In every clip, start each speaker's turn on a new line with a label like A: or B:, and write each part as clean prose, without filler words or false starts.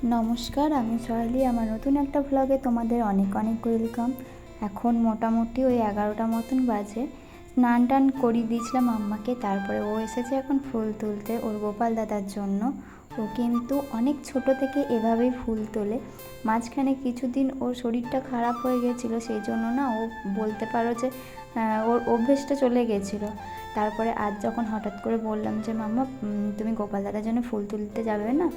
A: নমস্কার, আমি সহেলি। আমার নতুন একটা ভ্লগে তোমাদের অনেক অনেক ওয়েলকাম। এখন মোটামুটি ওই 11টা মতন বাজে। স্নান টান করিয়ে দিয়েছিলাম আম্মাকে, তারপরে ও এসেছে এখন ফুল তুলতে ওর গোপাল দাদার জন্য। ও কিন্তু অনেক ছোট থেকে এভাবেই ফুল তোলে। মাঝখানে কিছুদিন ওর শরীরটা খারাপ হয়ে গেছিলো, সেই জন্য না ও বলতে পারো যে ওর অভ্যেসটা চলে গেছিলো। তারপরে আজ যখন হঠাৎ করে বললাম যে মাম্মা তুমি গোপাল দাদার জন্য ফুল তুলতে যাবে না,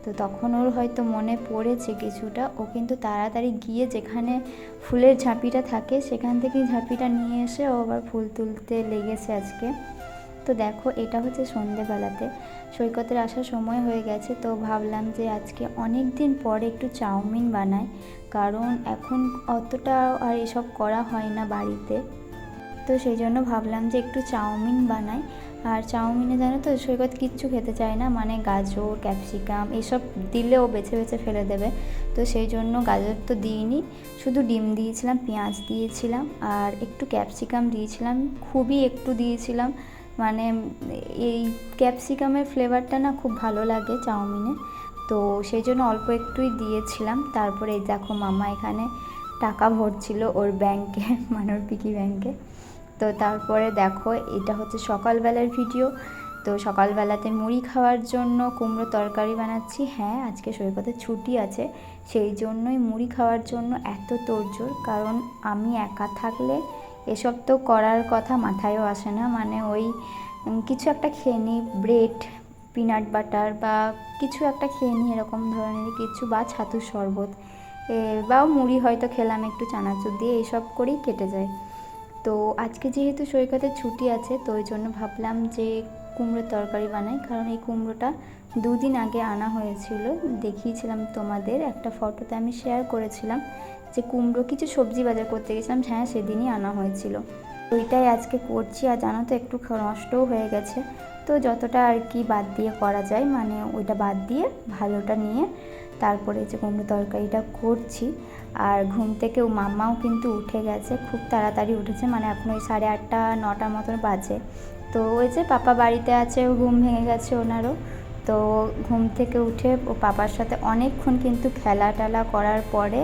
A: তো তখন ওর হয়তো মনে পড়েছে কিছুটা। ও কিন্তু তাড়াতাড়ি গিয়ে যেখানে ফুলের ঝাঁপিটা থাকে সেখান থেকে ঝাঁপিটা নিয়ে এসে ও আবার ফুল তুলতে লেগেছে আজকে। তো দেখো, এটা হচ্ছে সন্ধেবেলাতে সৈকতের আসার সময় হয়ে গেছে। তো ভাবলাম যে আজকে অনেক দিন পরে একটু চাউমিন বানাই, কারণ এখন অতটা আর এসব করা হয় না বাড়িতে। তো সেই জন্য ভাবলাম যে একটু চাউমিন বানাই। আর চাউমিনে জানো তো সৈকত কিচ্ছু খেতে চায় না, মানে গাজর ক্যাপসিকাম এইসব দিলে ও বেছে বেছে ফেলে দেবে। তো সেই জন্য গাজর তো দিইনি, শুধু ডিম দিয়েছিলাম, পেঁয়াজ দিয়েছিলাম আর একটু ক্যাপসিকাম দিয়েছিলাম, খুবই একটু দিয়েছিলাম। মানে এই ক্যাপসিকামের ফ্লেভারটা না খুব ভালো লাগে চাউমিনে, তো সেই জন্য অল্প একটুই দিয়েছিলাম। তারপরে এই দেখো মামা এখানে টাকা ভরছিল ওর ব্যাংকে, মানে ওর পিকি ব্যাংকে। তো তারপরে দেখো, এটা হচ্ছে সকালবেলার ভিডিও। তো সকালবেলাতে মুড়ি খাওয়ার জন্য কুমড়ো তরকারি বানাচ্ছি। হ্যাঁ, আজকে সৈকতের ছুটি আছে, সেই জন্যই মুড়ি খাওয়ার জন্য এত তোড়জোড়। কারণ আমি একা থাকলে এসব তো করার কথা মাথায়ও আসে না, মানে ওই কিছু একটা খেয়ে নিই, ব্রেড পিনাট বাটার বা কিছু একটা খেয়ে নিই, এরকম ধরনের কিছু, বা ছাতুর শরবত বা মুড়ি হয়তো খেলাম একটু চানাচুর দিয়ে, এইসব করেই কেটে যায়। তো আজকে যেহেতু সৈকতের ছুটি আছে, তো ওই জন্য ভাবলাম যে কুমড়োর তরকারি বানাই। কারণ এই কুমড়োটা 2 দিন আগে আনা হয়েছিল, দেখিয়েছিলাম তোমাদের একটা ফটোতে, আমি শেয়ার করেছিলাম যে কুমড়ো কিছু সবজি বাজার করতে গেছিলাম, হ্যাঁ সেদিনই আনা হয়েছিল। ওইটাই আজকে করছি। আর জানো তো একটু নষ্টও হয়ে গেছে, তো যতটা আর কি বাদ দিয়ে করা যায়, মানে ওইটা বাদ দিয়ে ভালোটা নিয়ে তারপরে যে কুমড়ো তরকারিটা করছি। আর ঘুম থেকে ও মাম্মাও কিন্তু উঠে গেছে, খুব তাড়াতাড়ি উঠেছে, মানে এখন ওই 8:30 9টার মতন বাজে। তো ওই যে পাপা বাড়িতে আছে, ও ঘুম ভেঙে গেছে ওনারও। তো ঘুম থেকে উঠে ও পাপার সাথে অনেকক্ষণ কিন্তু খেলা টেলা করার পরে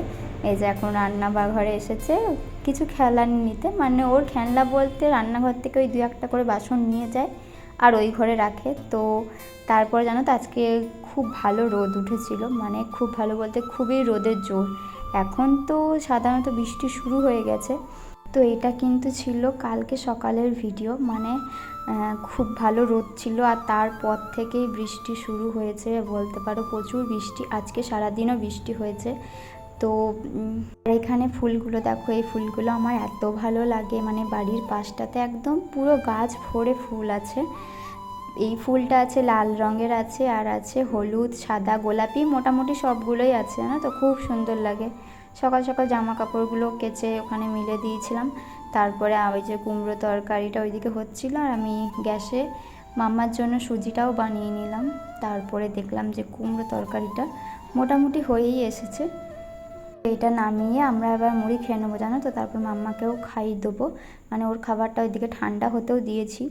A: এই যে এখন রান্নাঘরে এসেছে কিছু খেলা নিতে। মানে ওর খেলনা বলতে রান্নাঘর থেকে ওই 2-1টা করে বাসন নিয়ে যায় আর ওই ঘরে রাখে। তো তারপর জানো তো আজকে খুব ভালো রোদ উঠেছিল, মানে খুব ভালো বলতে খুবই রোদের জোর। এখন তো সাধারণত বৃষ্টি শুরু হয়ে গেছে। তো এটা কিন্তু ছিল কালকে সকালের ভিডিও, মানে খুব ভালো রোদ ছিল আর তারপর থেকেই বৃষ্টি শুরু হয়েছে, বলতে পারো প্রচুর বৃষ্টি। আজকে সারাদিনও বৃষ্টি হয়েছে। তো এখানে ফুলগুলো দেখো, এই ফুলগুলো আমার এত ভালো লাগে, মানে বাড়ির পাশটাতে একদম পুরো গাছ ভরে ফুল আছে। এই ফুলটা আছে লাল রঙের আছে, আর আছে হলুদ সাদা গোলাপি, মোটামুটি সবগুলোই আছে, না তো খুব সুন্দর লাগে। সকাল সকাল জামা কাপড়গুলো কেচে ওখানে মিলে দিয়েছিলাম। তারপরে ওই যে কুমড়ো তরকারিটা ওইদিকে হচ্ছিল, আর আমি গ্যাসে মাম্মার জন্য সুজিটাও বানিয়ে নিলাম। তারপরে দেখলাম যে কুমড়ো তরকারিটা মোটামুটি হয়েই এসেছে। এটা নামিয়ে আমরা এবার মুড়ি খেয়ে নেবো, জানো তো। তারপর মাম্মাকেও খাইয়ে দেবো, মানে ওর খাবারটা ওইদিকে ঠান্ডা হতেও দিয়েছি।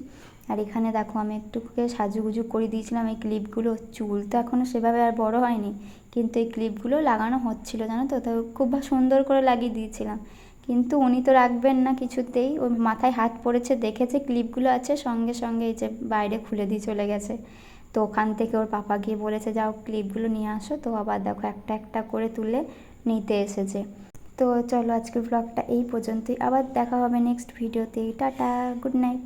A: আর এখানে দেখো আমি একটুকে সাজুগুজু করে দিয়েছিলাম। এই ক্লিপগুলো, চুল তো এখনও সেভাবে আর বড় হয়নি, কিন্তু এই ক্লিপগুলো লাগানো হচ্ছিলো, জানো তো। তো খুব সুন্দর করে লাগিয়ে দিয়েছিলাম, কিন্তু উনি তো রাখবেন না কিছুতেই। ওর মাথায় হাত পড়েছে, দেখেছে ক্লিপগুলো আছে, সঙ্গে সঙ্গে এই যে বাইরে খুলে দিয়ে চলে গেছে। তো ওখান থেকে ওর পাপা গিয়ে বলেছে যাও ক্লিপগুলো নিয়ে আসো। তো আবার দেখো একটা একটা করে তুলে নিতে এসেছে। তো চলো আজকের ব্লগটা এই পর্যন্তই, আবার দেখা হবে নেক্সট ভিডিওতে। Tata, good night.